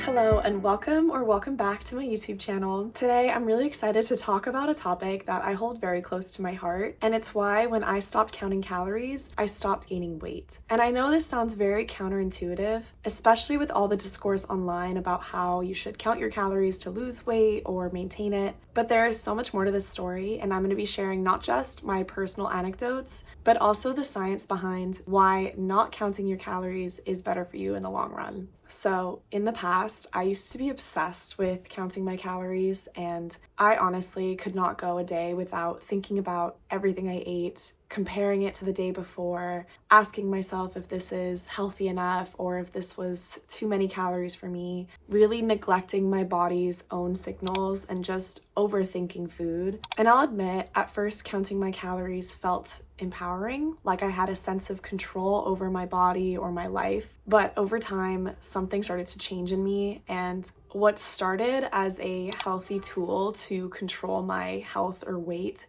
Hello and welcome back to my YouTube channel. Today I'm really excited to talk about a topic that I hold very close to my heart, and it's why when I stopped counting calories, I stopped gaining weight. And I know this sounds very counterintuitive, especially with all the discourse online about how you should count your calories to lose weight or maintain it, but there is so much more to this story, and I'm going to be sharing not just my personal anecdotes, but also the science behind why not counting your calories is better for you in the long run. So, in the past, I used to be obsessed with counting my calories, and I honestly could not go a day without thinking about everything I ate, comparing it to the day before, asking myself if this is healthy enough or if this was too many calories for me, really neglecting my body's own signals and just overthinking food. And I'll admit, at first, counting my calories felt empowering, like I had a sense of control over my body or my life. But over time, something started to change in me, and what started as a healthy tool to control my health or weight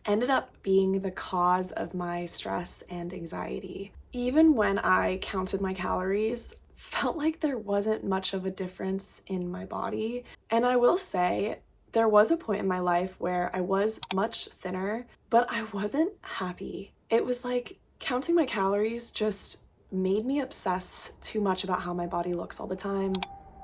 ended up being the cause of my stress and anxiety. Even when I counted my calories, felt like there wasn't much of a difference in my body. And I will say, there was a point in my life where I was much thinner, but I wasn't happy. It was like counting my calories just made me obsess too much about how my body looks all the time.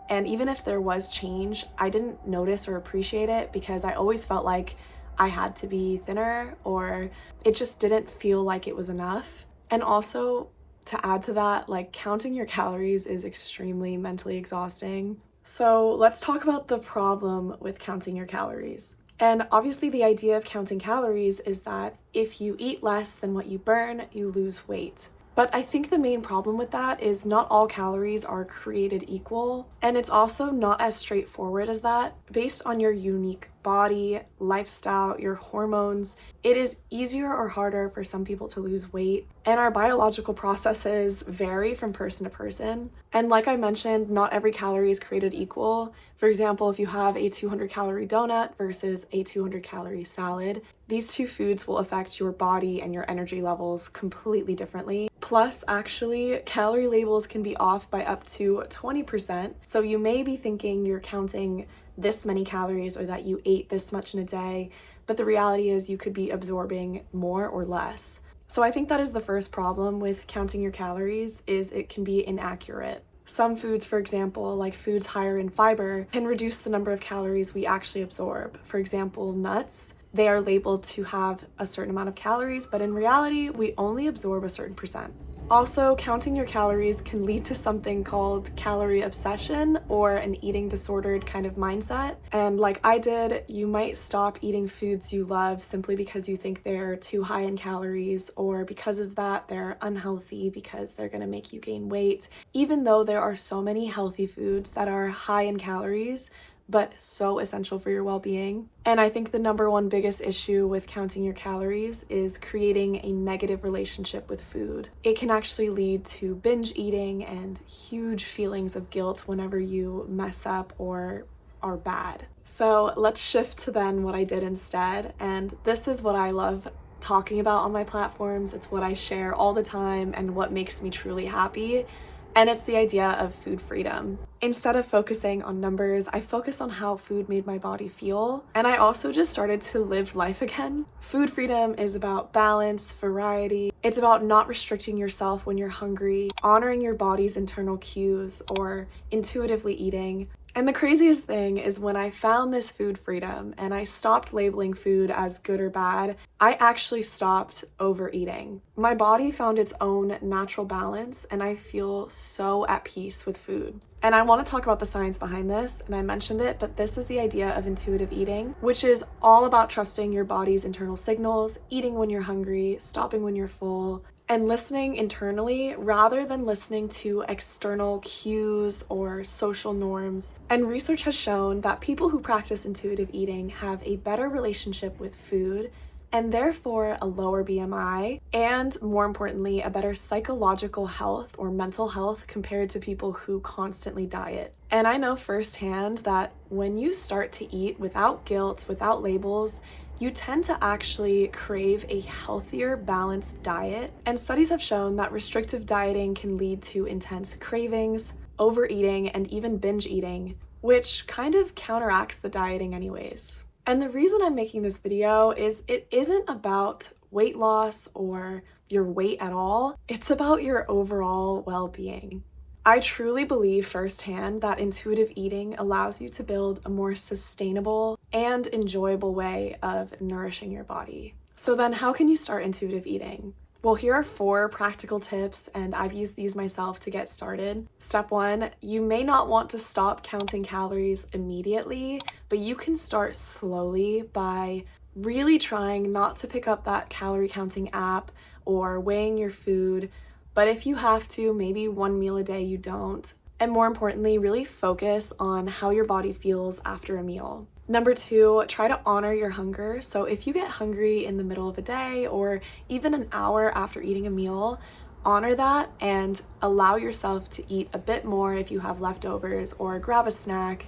And even if there was change, I didn't notice or appreciate it because I always felt like I had to be thinner, or it just didn't feel like it was enough. And also, to add to that, like counting your calories is extremely mentally exhausting. So let's talk about the problem with counting your calories. And obviously the idea of counting calories is that if you eat less than what you burn, you lose weight. But I think the main problem with that is not all calories are created equal, and it's also not as straightforward as that. Based on your unique body, lifestyle, your hormones, it is easier or harder for some people to lose weight, and our biological processes vary from person to person. And like I mentioned, not every calorie is created equal. For example, if you have a 200-calorie donut versus a 200-calorie salad, these two foods will affect your body and your energy levels completely differently. Plus, actually, calorie labels can be off by up to 20%. So you may be thinking you're counting this many calories or that you ate this much in a day, but the reality is you could be absorbing more or less. So I think that is the first problem with counting your calories, is it can be inaccurate. Some foods, for example, like foods higher in fiber, can reduce the number of calories we actually absorb. For example, nuts, they are labeled to have a certain amount of calories, but in reality, we only absorb a certain percent. Also, counting your calories can lead to something called calorie obsession, or an eating disordered kind of mindset. And like I did, you might stop eating foods you love simply because you think they're too high in calories, or because of that, they're unhealthy because they're gonna make you gain weight, even though there are so many healthy foods that are high in calories, but so essential for your well-being. And I think the number one biggest issue with counting your calories is creating a negative relationship with food. It can actually lead to binge eating and huge feelings of guilt whenever you mess up or are bad. So let's shift to then what I did instead. And this is what I love talking about on my platforms. It's what I share all the time and what makes me truly happy. And it's the idea of food freedom. Instead of focusing on numbers, I focus on how food made my body feel. And I also just started to live life again. Food freedom is about balance, variety. It's about not restricting yourself when you're hungry, honoring your body's internal cues, or intuitively eating. And the craziest thing is when I found this food freedom and I stopped labeling food as good or bad, I actually stopped overeating. My body found its own natural balance, and I feel so at peace with food. And I want to talk about the science behind this, and I mentioned it, but this is the idea of intuitive eating, which is all about trusting your body's internal signals, eating when you're hungry, stopping when you're full, and listening internally rather than listening to external cues or social norms. And research has shown that people who practice intuitive eating have a better relationship with food, and therefore a lower BMI, and more importantly, a better psychological health or mental health compared to people who constantly diet. And I know firsthand that when you start to eat without guilt, without labels, you tend to actually crave a healthier, balanced diet. And studies have shown that restrictive dieting can lead to intense cravings, overeating, and even binge eating, which kind of counteracts the dieting anyways. And the reason I'm making this video is it isn't about weight loss or your weight at all. It's about your overall well-being. I truly believe firsthand that intuitive eating allows you to build a more sustainable and enjoyable way of nourishing your body. So then how can you start intuitive eating? Well, here are 4 practical tips, and I've used these myself to get started. Step 1, you may not want to stop counting calories immediately, but you can start slowly by really trying not to pick up that calorie counting app or weighing your food. But if you have to, maybe one meal a day you don't. And more importantly, really focus on how your body feels after a meal. Number 2, try to honor your hunger. So if you get hungry in the middle of a day or even an hour after eating a meal, honor that and allow yourself to eat a bit more if you have leftovers, or grab a snack.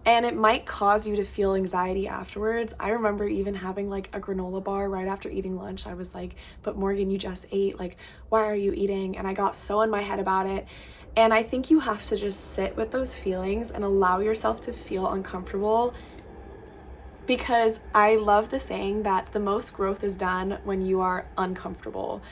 And it might cause you to feel anxiety afterwards. I remember even having like a granola bar right after eating lunch. I was like, but Morgan, you just ate. Like, why are you eating? And I got so in my head about it. And I think you have to just sit with those feelings and allow yourself to feel uncomfortable, because I love the saying that the most growth is done when you are uncomfortable.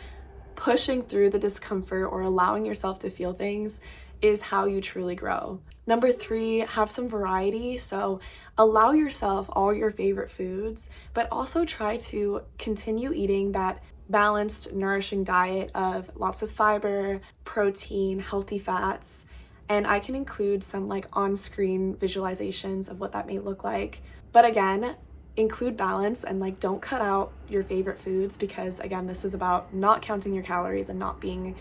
Pushing through the discomfort or allowing yourself to feel things is how you truly grow. Number 3, have some variety. So allow yourself all your favorite foods, but also try to continue eating that balanced, nourishing diet of lots of fiber, protein, healthy fats. And I can include some like on-screen visualizations of what that may look like. But again, include balance and like don't cut out your favorite foods, because again, this is about not counting your calories and not being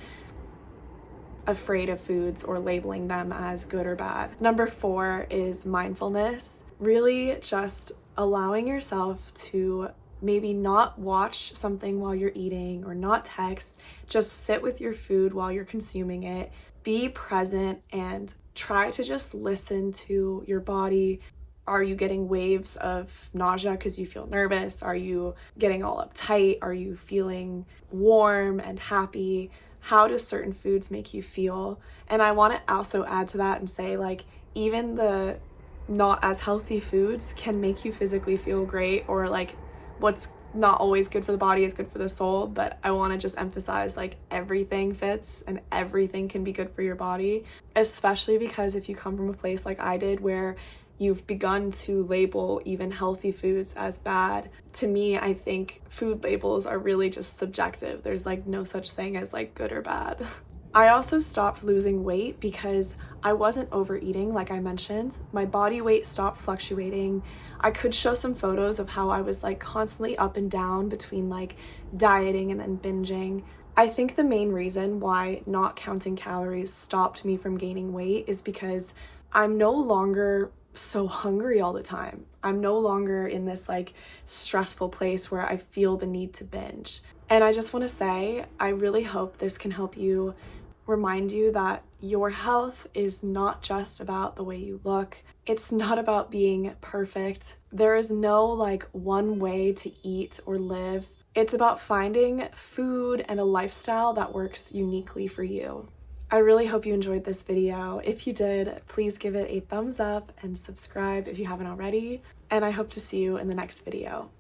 afraid of foods or labeling them as good or bad. Number 4 is mindfulness. Really just allowing yourself to maybe not watch something while you're eating or not text, just sit with your food while you're consuming it, be present and try to just listen to your body. Are you getting waves of nausea because you feel nervous? Are you getting all uptight? Are you feeling warm and happy? How do certain foods make you feel? And I want to also add to that and say, like, even the not as healthy foods can make you physically feel great, or like what's not always good for the body is good for the soul. But I want to just emphasize, like, everything fits and everything can be good for your body, especially because if you come from a place like I did where you've begun to label even healthy foods as bad. To me, I think food labels are really just subjective. There's like no such thing as like good or bad. I also stopped losing weight because I wasn't overeating, like I mentioned. My body weight stopped fluctuating. I could show some photos of how I was like constantly up and down between like dieting and then binging. I think the main reason why not counting calories stopped me from gaining weight is because I'm no longer so hungry all the time. I'm no longer in this like stressful place where I feel the need to binge. And I just want to say, I really hope this can help you, remind you that your health is not just about the way you look. It's not about being perfect. There is no like one way to eat or live. It's about finding food and a lifestyle that works uniquely for you. I really hope you enjoyed this video. If you did, please give it a thumbs up and subscribe if you haven't already. And I hope to see you in the next video.